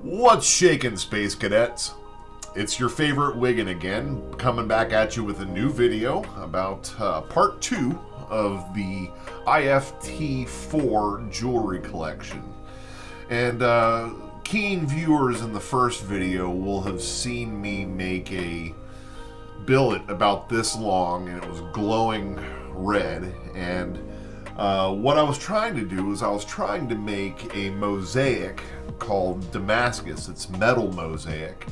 What's shaking, Space Cadets? It's your favorite Wiggan again, coming back at you with a new video about part 2 of the IFT4 jewelry collection. And keen viewers in the first video will have seen me make a billet about this long, and it was glowing red. And what I was trying to do is I was trying to make a mosaic called Damascus. It's metal mosaic,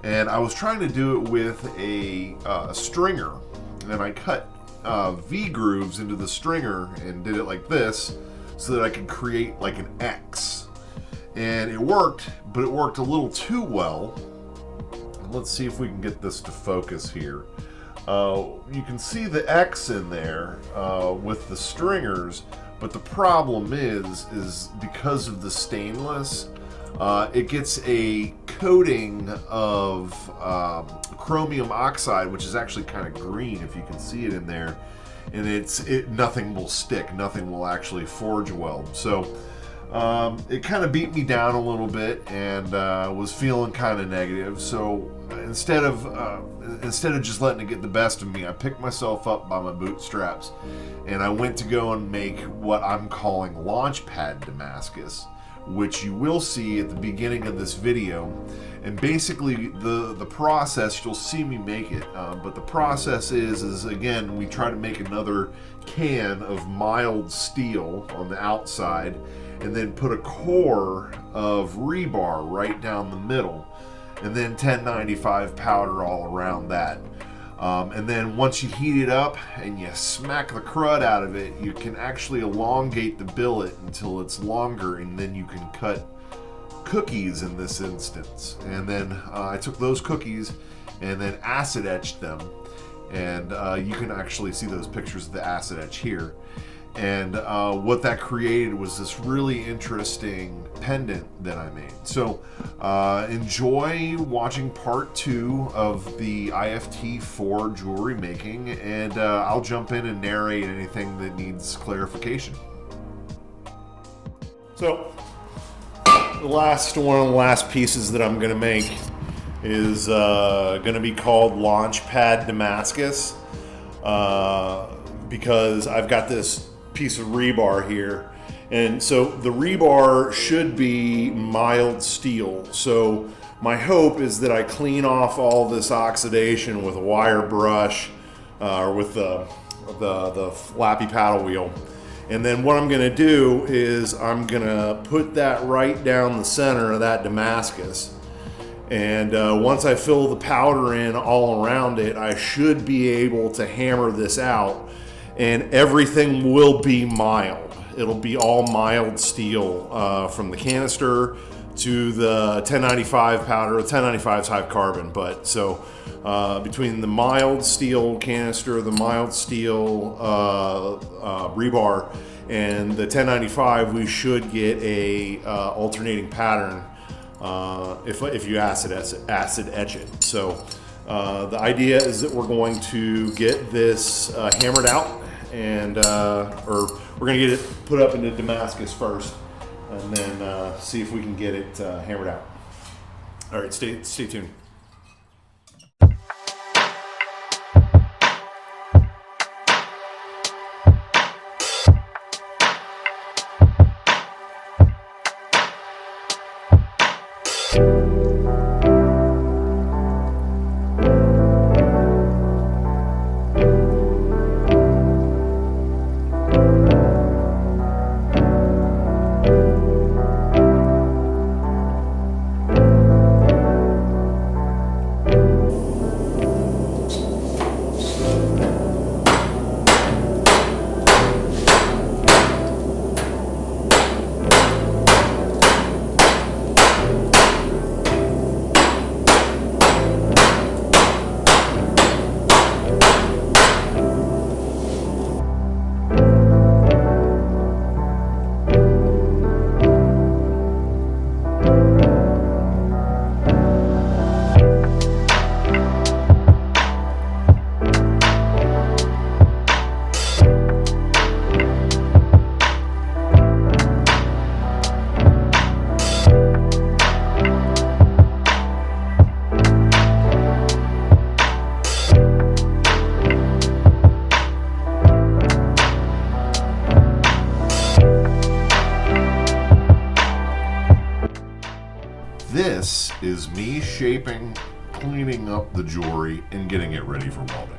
and I was trying to do it with a stringer, and I cut V grooves into the stringer and did it like this so that I could create like an X, and it worked, but it worked a little too well. Let's see if we can get this to focus here. You can see the X in there with the stringers, but the problem is because of the stainless, it gets a coating of chromium oxide, which is actually kind of green if you can see it in there, and nothing will stick, nothing will actually forge weld. So it kind of beat me down a little bit, and was feeling kind of negative. So instead of just letting it get the best of me, I picked myself up by my bootstraps, and I went to go and make what I'm calling Launchpad Damascus, which you will see at the beginning of this video. And basically the process, you'll see me make it, but the process is again, we try to make another can of mild steel on the outside, and then put a core of rebar right down the middle, and then 1095 powder all around that. And then once you heat it up and you smack the crud out of it, you can actually elongate the billet until it's longer, and then you can cut cookies in this instance. And then I took those cookies and then acid etched them, and you can actually see those pictures of the acid etch here. And what that created was this really interesting pendant that I made. So enjoy watching part 2 of the IFT4 jewelry making, and I'll jump in and narrate anything that needs clarification. So one of the last pieces that I'm gonna make is gonna be called Launchpad Damascus, because I've got this piece of rebar here, and so the rebar should be mild steel. So my hope is that I clean off all this oxidation with a wire brush or with the flappy paddle wheel, and then what I'm going to do is I'm going to put that right down the center of that Damascus, and once I fill the powder in all around it, I should be able to hammer this out, and everything will be mild. It'll be all mild steel, from the canister to the 1095 powder. 1095 is high carbon, but so between the mild steel canister, the mild steel rebar, and the 1095, we should get a alternating pattern if you acid etch it. So the idea is that we're going to get this hammered out, and or we're going to get it put up into Damascus first, and then see if we can get it hammered out. All right, stay tuned. this is me shaping, cleaning up the jewelry, and getting it ready for welding.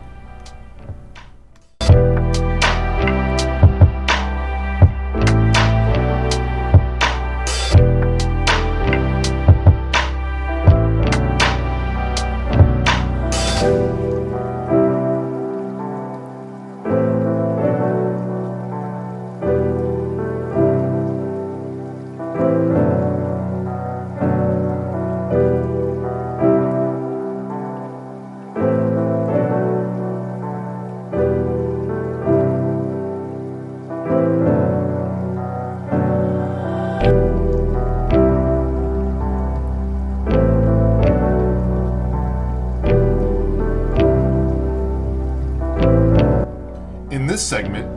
In this segment,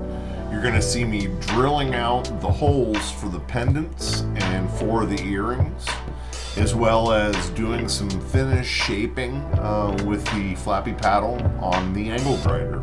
you're going to see me drilling out the holes for the pendants and for the earrings, as well as doing some finish shaping with the flappy paddle on the angle grinder.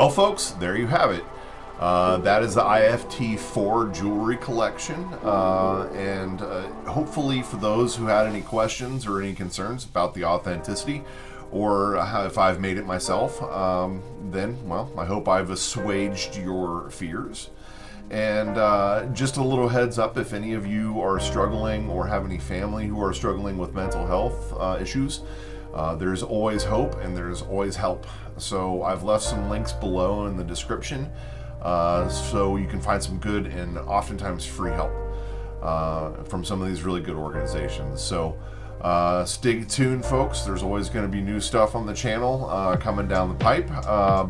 Well, folks, there you have it. That is the IFT4 jewelry collection, and hopefully for those who had any questions or any concerns about the authenticity, or if I've made it myself, then, well, I hope I've assuaged your fears. And just a little heads up, if any of you are struggling or have any family who are struggling with mental health issues, there's always hope and there's always help. So I've left some links below in the description, so you can find some good and oftentimes free help from some of these really good organizations. So stay tuned, folks. There's always going to be new stuff on the channel coming down the pipe,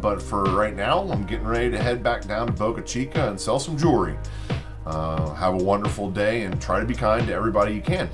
but for right now, I'm getting ready to head back down to Boca Chica and sell some jewelry. Have a wonderful day and try to be kind to everybody you can.